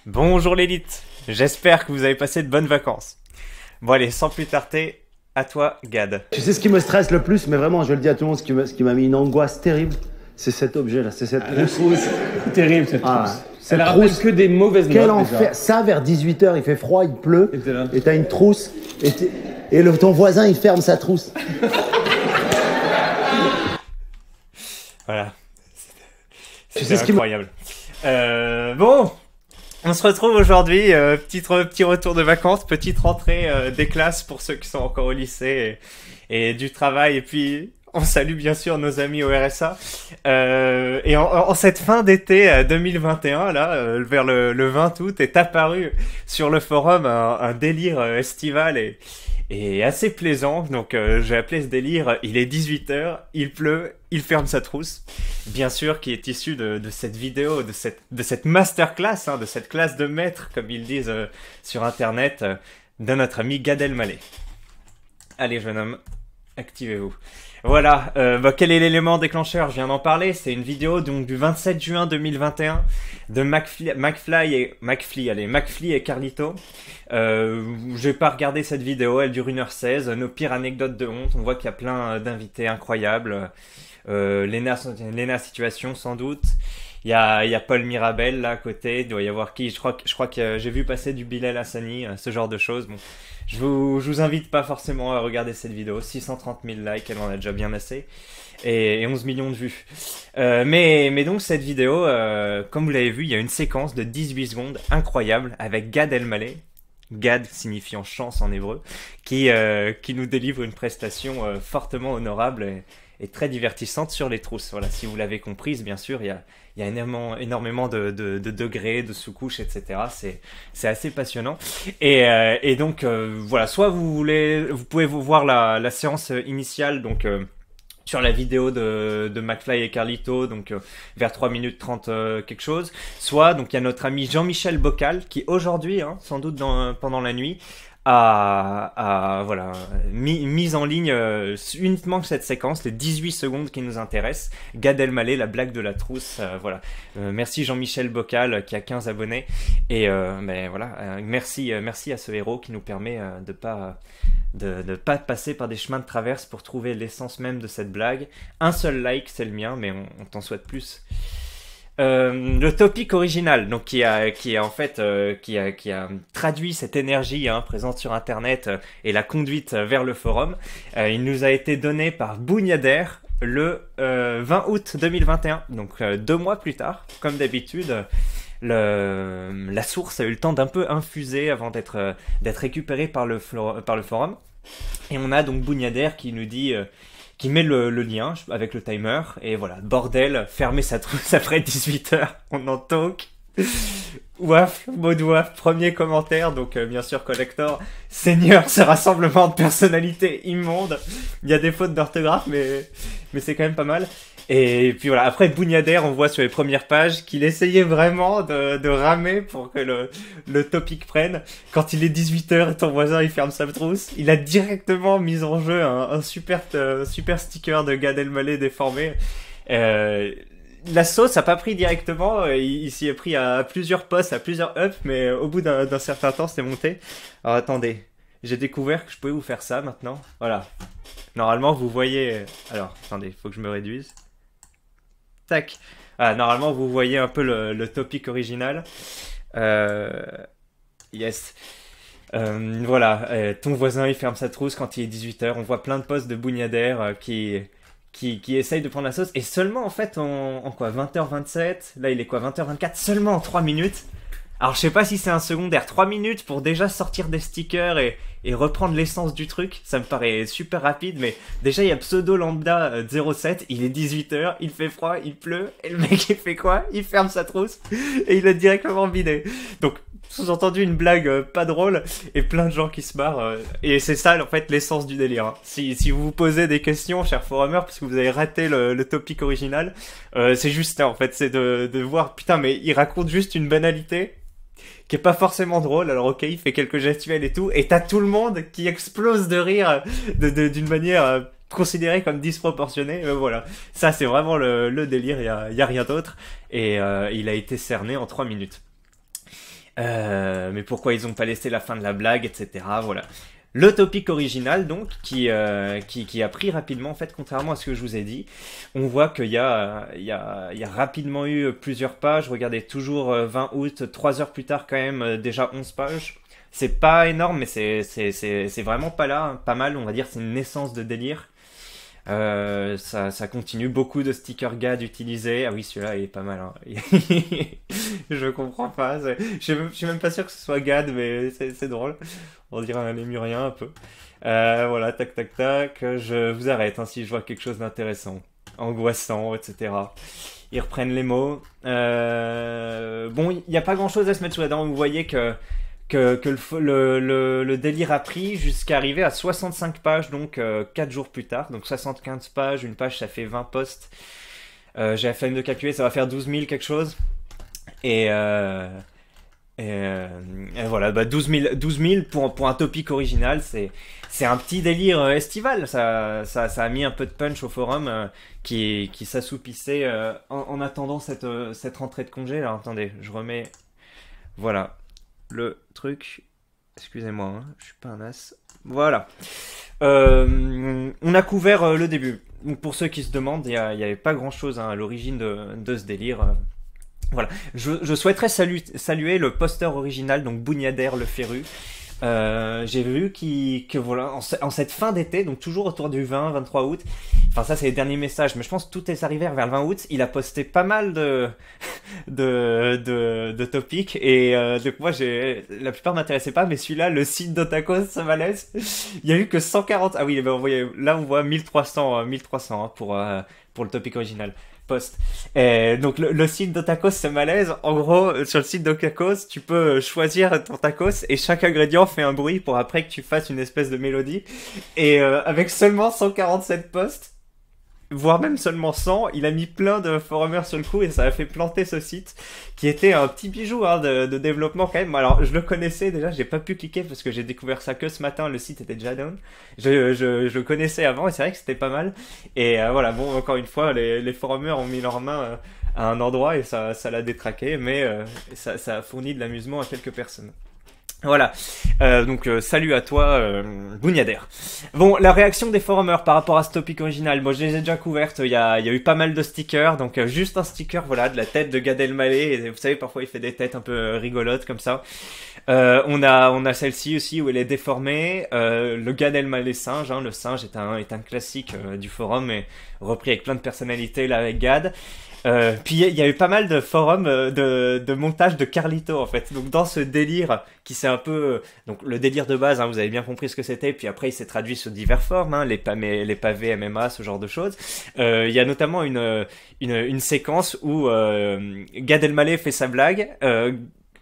Bonjour l'élite, j'espère que vous avez passé de bonnes vacances. Bon allez, sans plus tarder, à toi Gad. Tu sais ce qui me stresse le plus, mais vraiment, je le dis à tout le monde, ce qui m'a mis une angoisse terrible, c'est cet objet-là, c'est cette trousse. Terrible cette Ah, trousse. Ça cette ne rappelle trousse. que des mauvaises Quel notes enfer! déjà. Ça, vers 18 h, il fait froid, il pleut, Et t'es là. et t'as une trousse, ton voisin, il ferme sa trousse. Voilà. Tu sais C'est ce qui me- incroyable. Bon, on se retrouve aujourd'hui, petit retour de vacances, petite rentrée des classes pour ceux qui sont encore au lycée et du travail. Et puis, on salue bien sûr nos amis au RSA. Et en cette fin d'été 2021, là, vers le 20 août, est apparu sur le forum un délire estival et assez plaisant. Donc, j'ai appelé ce délire, il est 18 h, il pleut, il ferme sa trousse. Bien sûr, qui est issu de cette vidéo, de cette masterclass, hein, de cette classe de maître, comme ils disent sur Internet, de notre ami Gad Elmaleh. Allez, jeune homme, activez-vous. Voilà, quel est l'élément déclencheur? Je viens d'en parler, c'est une vidéo donc du 27 juin 2021 de McFly et Carlito. J'ai pas regardé cette vidéo, elle dure 1 h 16, nos pires anecdotes de honte, on voit qu'il y a plein d'invités incroyables. Lena Situation sans doute. Il y a Paul Mirabel là à côté, il doit y avoir qui? Je crois que j'ai vu passer du Bilal Hassani, ce genre de choses. Bon, je vous invite pas forcément à regarder cette vidéo. 630 000 likes, elle en a déjà bien assez. Et 11 millions de vues. Mais donc cette vidéo, comme vous l'avez vu, il y a une séquence de 18 secondes incroyable avec Gad Elmaleh. Gad signifiant chance en hébreu, qui nous délivre une prestation fortement honorable et très divertissante sur les trousses. Voilà, si vous l'avez comprise, bien sûr, il y a énormément de degrés, de sous-couches, etc. C'est assez passionnant. Et donc, voilà, soit vous pouvez vous voir la séance initiale, donc sur la vidéo de McFly et Carlito, donc vers 3 minutes 30 quelque chose. Soit, donc il y a notre ami Jean-Michel Bocal, qui aujourd'hui, hein, sans doute pendant la nuit, voilà, mise en ligne uniquement cette séquence, les 18 secondes qui nous intéressent. Gad Elmaleh, la blague de la trousse, voilà. Merci Jean-Michel Bocal qui a 15 abonnés et voilà, merci à ce héros qui nous permet de pas passer par des chemins de traverse pour trouver l'essence même de cette blague. Un seul like, c'est le mien, mais on t'en souhaite plus. Le topic original, donc qui a traduit cette énergie présente sur Internet et la conduite vers le forum, il nous a été donné par Bougnader le 20 août 2021, donc 2 mois plus tard, comme d'habitude. La source a eu le temps d'un peu infuser avant d'être récupérée par le forum, et on a donc Bougnader qui nous dit qui met le lien avec le timer, et voilà, bordel, fermez sa trousse après 18 h, on en talk. Ouaf, mode ouaf, premier commentaire, donc bien sûr collector, Seigneur, ce rassemblement de personnalités immondes, il y a des fautes d'orthographe, mais c'est quand même pas mal. Et puis voilà, après Bougnader, on voit sur les premières pages qu'il essayait vraiment de ramer pour que le topic prenne. Quand il est 18 h et ton voisin il ferme sa trousse, il a directement mis en jeu un super sticker de Gad Elmaleh déformé. La sauce a pas pris directement, il s'y est pris à plusieurs posts, à plusieurs ups, mais au bout d'un certain temps c'est monté. Alors attendez, j'ai découvert que je pouvais vous faire ça maintenant. Voilà. Normalement vous voyez... Alors attendez, faut que je me réduise. Tac. Ah, normalement, vous voyez un peu le topic original. Yes. Voilà. Ton voisin, il ferme sa trousse quand il est 18 h. On voit plein de posts de Bougnader qui essayent de prendre la sauce. Et seulement, en fait, en quoi 20 h 27. Là, il est quoi 20 h 24. Seulement en 3 minutes. Alors, je sais pas si c'est un secondaire. 3 minutes pour déjà sortir des stickers et reprendre l'essence du truc. Ça me paraît super rapide, mais déjà, il y a Pseudo Lambda 07. Il est 18 h, il fait froid, il pleut. Et le mec, il fait quoi? Il ferme sa trousse et il a directement vidé. Donc, sous-entendu, une blague pas drôle et plein de gens qui se marrent. Et c'est ça, en fait, l'essence du délire. Hein. Si vous vous posez des questions, chers forumers, parce que vous avez raté le topic original, c'est juste ça, en fait. C'est de voir, putain, mais il raconte juste une banalité qui est pas forcément drôle. Alors ok, il fait quelques gestuels et tout, et t'as tout le monde qui explose de rire d'une manière considérée comme disproportionnée. Voilà, ça c'est vraiment le délire, il y a rien d'autre, et il a été cerné en 3 minutes. Mais pourquoi ils ont pas laissé la fin de la blague, etc. Voilà. Le topic original, donc, qui a pris rapidement, en fait, contrairement à ce que je vous ai dit. On voit qu'il y a rapidement eu plusieurs pages. Regardez, toujours 20 août, 3 heures plus tard, quand même, déjà 11 pages. C'est pas énorme, mais c'est vraiment pas là, hein, pas mal, on va dire, c'est une naissance de délire. Ça continue, beaucoup de stickers GAD utilisés. Ah oui, celui-là il est pas mal, hein. Je comprends pas, je suis même pas sûr que ce soit GAD, mais c'est drôle. On dirait un lémurien un peu. Voilà, tac tac tac, je vous arrête hein, si je vois quelque chose d'intéressant, angoissant, etc. Ils reprennent les mots. Bon, il n'y a pas grand chose à se mettre sous la dent, vous voyez que le délire a pris jusqu'à arriver à 65 pages, donc 4 jours plus tard. Donc 75 pages, une page ça fait 20 posts. J'ai la flemme de calculer, ça va faire 12 000 quelque chose. Et, euh, et voilà, bah 12 000 pour un topic original, c'est un petit délire estival. Ça a mis un peu de punch au forum qui s'assoupissait en attendant cette rentrée de congé. Alors attendez, je remets... Voilà. Le truc, excusez-moi, hein, je suis pas un as. Voilà. On a couvert le début. Donc pour ceux qui se demandent, il y avait pas grand-chose hein, à l'origine de ce délire. Voilà. Je souhaiterais saluer le poster original, donc Bougnader le Féru. J'ai vu que voilà, en cette fin d'été, donc toujours autour du 20-23 août, enfin ça c'est les derniers messages, mais je pense que tout est arrivé vers le 20 août, il a posté pas mal de topics, et donc moi la plupart m'intéressaient pas, mais celui-là, le site d'Otakos, ça malaise, il y a eu que 140, ah oui, ben, là on voit 1300 hein, pour le topic original. Post. Et donc le site d'Otakos c'est malaise. En gros, sur le site d'Otakos, tu peux choisir ton tacos et chaque ingrédient fait un bruit pour après que tu fasses une espèce de mélodie. Et avec seulement 147 posts, voire même seulement 100, il a mis plein de forumers sur le coup et ça a fait planter ce site qui était un petit bijou hein, de développement quand même. Alors je le connaissais déjà, j'ai pas pu cliquer parce que j'ai découvert ça que ce matin, le site était déjà down. Je le connaissais avant et c'est vrai que c'était pas mal. Et voilà, bon encore une fois, les forumers ont mis leurs mains à un endroit et ça l'a détraqué, mais ça a fourni de l'amusement à quelques personnes. Voilà, donc salut à toi, Bougnader. Bon, la réaction des forumers par rapport à ce topic original, bon, je les ai déjà couvertes, il y a eu pas mal de stickers, donc juste un sticker, voilà, de la tête de Gad Elmaleh, et vous savez, parfois il fait des têtes un peu rigolotes comme ça. On a celle-ci aussi où elle est déformée, le Gad Elmaleh singe, hein, le singe est un classique du forum, et repris avec plein de personnalités là avec Gad. Puis il y a eu pas mal de forums de montage de Carlito en fait. Donc dans ce délire qui c'est un peu donc le délire de base, hein, vous avez bien compris ce que c'était. Puis après il s'est traduit sous diverses formes, hein, les pavés MMA, ce genre de choses. Il y a notamment une séquence où Gad Elmaleh fait sa blague.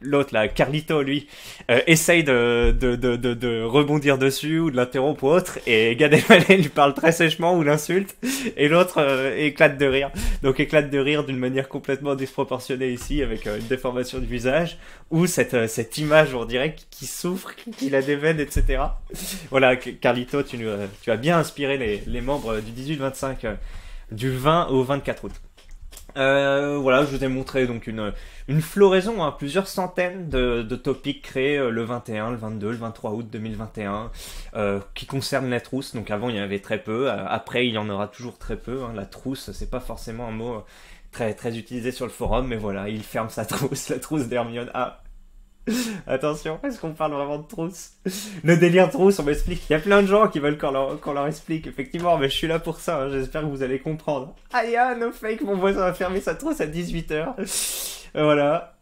L'autre là, Carlito, lui, essaye de rebondir dessus ou de l'interrompre ou autre, et Gad Elmaleh lui parle très sèchement ou l'insulte, et l'autre éclate de rire. Donc éclate de rire d'une manière complètement disproportionnée ici, avec une déformation du visage, ou cette image, on dirait, qui souffre, qu'il a des veines, etc. Voilà, Carlito, tu as bien inspiré les membres du 18-25, du 20 au 24 août. Voilà, je vous ai montré donc une floraison, hein, plusieurs centaines de topics créés le 21, le 22, le 23 août 2021 qui concernent la trousse. Donc avant il y en avait très peu, après il y en aura toujours très peu, hein. La trousse c'est pas forcément un mot très très utilisé sur le forum, mais voilà, il ferme sa trousse, la trousse d'Hermione. Ah, attention, est-ce qu'on parle vraiment de trousse? Le délire trousse, on m'explique. Il y a plein de gens qui veulent qu'on leur explique, effectivement, mais je suis là pour ça, hein, j'espère que vous allez comprendre. Ah ya, no fake, mon voisin a fermé sa trousse à 18h. Voilà.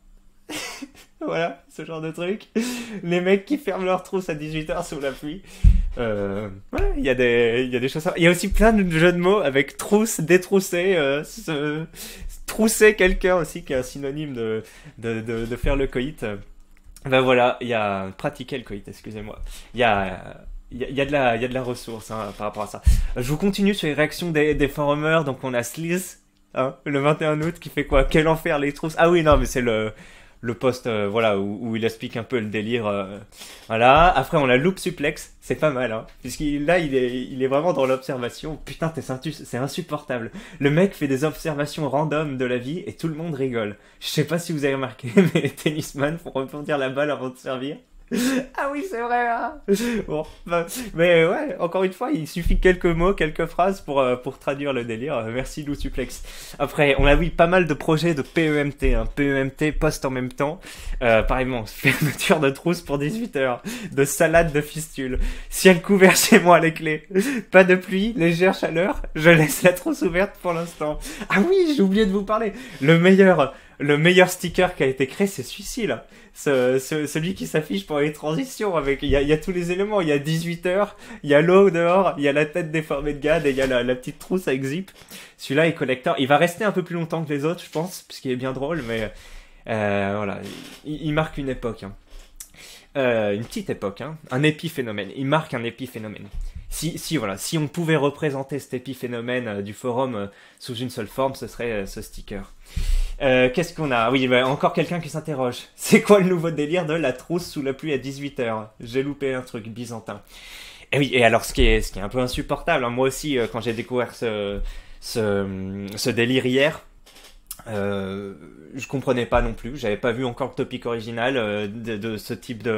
Voilà, ce genre de truc. Les mecs qui ferment leur trousse à 18h sous la pluie. Voilà, il y a des choses. Il y a aussi plein de jeux de mots avec trousse, détrousser, trousser quelqu'un aussi, qui est un synonyme de faire le coït. Ben voilà, il y a pratiquer le coït, excusez-moi. Il y a de la ressource hein, par rapport à ça. Je vous continue sur les réactions des forumers. Donc on a Sliz, hein, le 21 août, qui fait quoi? Quel enfer les trousses. Ah oui, non, mais c'est le le post voilà où il explique un peu le délire voilà. Après on a loop suplex, c'est pas mal hein, puisqu'il là il est vraiment dans l'observation. Putain c'est insupportable, le mec fait des observations random de la vie et tout le monde rigole. Je sais pas si vous avez remarqué mais les tennisman font rebondir la balle avant de servir. Ah oui, c'est vrai. Hein. Bon, bah, mais ouais, encore une fois, il suffit quelques mots, quelques phrases pour traduire le délire. Merci Lou Suplex. Après, on a oui pas mal de projets de PEMT, hein. PEMT post en même temps. Pareillement, fermeture de trousse pour 18 heures, de salade de fistule, ciel couvert chez moi les clés, pas de pluie, légère chaleur, je laisse la trousse ouverte pour l'instant. Ah oui, j'ai oublié de vous parler. Le meilleur sticker qui a été créé, c'est celui-ci là. Celui qui s'affiche pour les transitions avec il y a tous les éléments, il y a 18 heures, il y a l'eau dehors, il y a la tête déformée de Gad et il y a la petite trousse avec zip. Celui-là est collector, il va rester un peu plus longtemps que les autres je pense, puisqu'il est bien drôle, mais voilà, il marque une époque hein. Une petite époque hein. Un épiphénomène, il marque un épiphénomène. Si on pouvait représenter cet épiphénomène du forum sous une seule forme, ce serait ce sticker. Qu'est-ce qu'on a? Oui, bah, encore quelqu'un qui s'interroge. C'est quoi le nouveau délire de la trousse sous la pluie à 18 heures? J'ai loupé un truc byzantin. Et oui, et alors ce qui est un peu insupportable, hein, moi aussi, quand j'ai découvert ce délire hier, je comprenais pas non plus, j'avais pas vu encore le topic original de ce type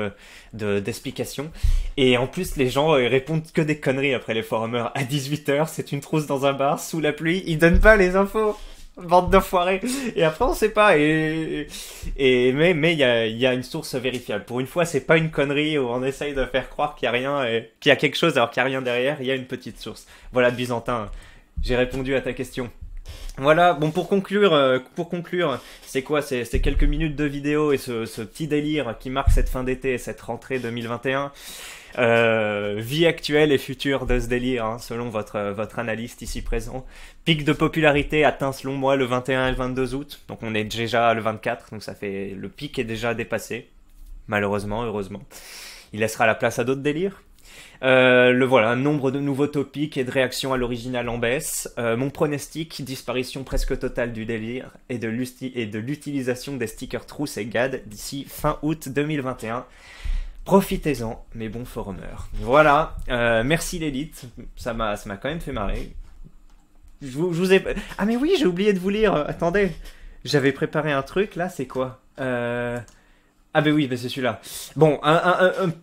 d'explication. Et en plus, les gens répondent que des conneries après les forumers. À 18 heures, c'est une trousse dans un bar, sous la pluie, ils donnent pas les infos. Bande d'enfoirés. Et après on sait pas mais il y a une source vérifiable. Pour une fois c'est pas une connerie où on essaye de faire croire qu'il y a rien et qu'il y a quelque chose alors qu'il y a rien derrière. Il y a une petite source. Voilà Byzantin, j'ai répondu à ta question. Voilà, bon pour conclure, c'est quoi? C'est quelques minutes de vidéo et ce petit délire qui marque cette fin d'été et cette rentrée 2021. Vie actuelle et future de ce délire, hein, selon votre analyste ici présent. Pic de popularité atteint selon moi le 21 et le 22 août, donc on est déjà le 24, donc ça fait le pic est déjà dépassé, malheureusement, heureusement. Il laissera la place à d'autres délires. Un nombre de nouveaux topics et de réactions à l'original en baisse. Mon pronostic, disparition presque totale du délire et de l'utilisation des stickers trousses et GAD d'ici fin août 2021. Profitez-en, mes bons forumers. Voilà, merci l'élite, ça m'a quand même fait marrer. Je vous ai... Ah mais oui, j'ai oublié de vous lire, attendez. J'avais préparé un truc, là, c'est quoi Ah ben oui, ben c'est celui-là. Bon,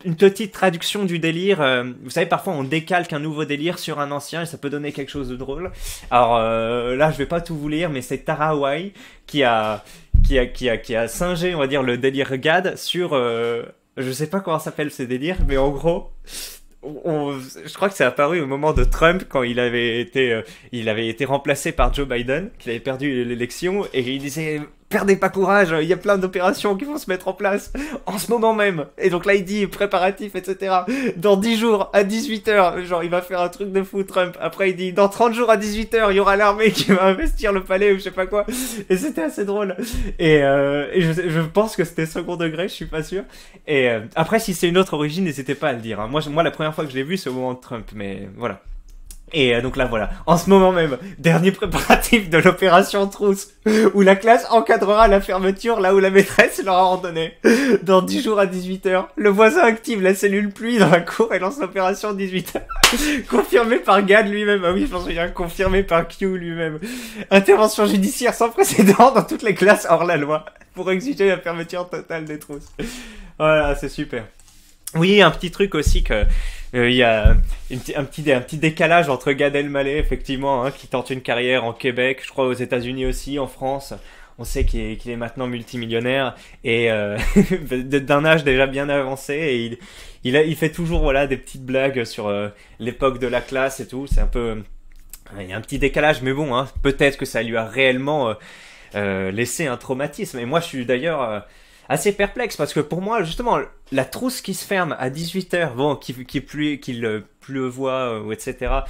une petite traduction du délire. Vous savez, parfois on décalque un nouveau délire sur un ancien et ça peut donner quelque chose de drôle. Alors là, je vais pas tout vous lire, mais c'est Tara Hawaii qui a singé, on va dire, le délire GAD sur... je sais pas comment s'appelle ce délire, mais en gros... je crois que c'est apparu au moment de Trump quand il avait été remplacé par Joe Biden, qu'il avait perdu l'élection et il disait perdez pas courage, il y a plein d'opérations qui vont se mettre en place en ce moment même. Et donc là il dit préparatifs etc. Dans 10 jours à 18h, genre il va faire un truc de fou Trump. Après il dit dans 30 jours à 18h, il y aura l'armée qui va investir le palais ou je sais pas quoi. Et c'était assez drôle. Et je pense que c'était second degré, je suis pas sûr. Et après si c'est une autre origine, n'hésitez pas à le dire. Hein. Moi la première fois que je l'ai vu c'est au moment de Trump, mais voilà. Et donc là voilà, en ce moment même, dernier préparatif de l'opération Trousse, où la classe encadrera la fermeture là où la maîtresse leur a ordonné. Dans 10 jours à 18h, le voisin active la cellule pluie dans la cour et lance l'opération 18h. Confirmé par Gad lui-même, ah oui je m'en souviens, confirmé par Q lui-même. Intervention judiciaire sans précédent dans toutes les classes hors la loi, pour exiger la fermeture totale des trousses. Voilà, c'est super. Oui, un petit truc aussi que il y a un petit décalage entre Gad Elmaleh effectivement hein, qui tente une carrière en Québec, je crois aux États-Unis aussi, en France. On sait qu'il est maintenant multimillionnaire et d'un âge déjà bien avancé et il fait toujours voilà des petites blagues sur l'époque de la classe et tout. C'est un peu il y a un petit décalage mais bon hein, peut-être que ça lui a réellement laissé un traumatisme. Et moi je suis d'ailleurs assez perplexe parce que pour moi justement la trousse qui se ferme à 18h bon qu'il pleuvoie ou etc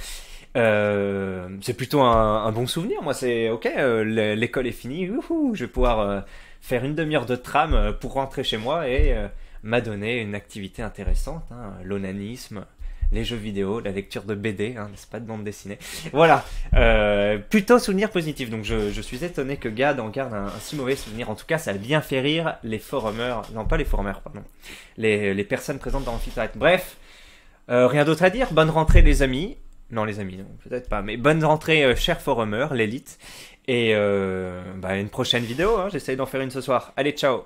c'est plutôt un bon souvenir. Moi c'est ok, l'école est finie, je vais pouvoir faire une demi-heure de tram pour rentrer chez moi et m'adonner une activité intéressante hein, l'onanisme, les jeux vidéo, la lecture de BD, hein, c'est pas de bande dessinée. Voilà, plutôt souvenir positif. Donc je suis étonné que Gad en garde un si mauvais souvenir. En tout cas, ça a bien fait rire les forumers, non pas les forumers, pardon, les personnes présentes dans Amphitrite. Bref, rien d'autre à dire. Bonne rentrée les amis. Non les amis, non, peut-être pas, mais bonne rentrée chers forumers, l'élite. Et une prochaine vidéo, hein, j'essaye d'en faire une ce soir. Allez, ciao.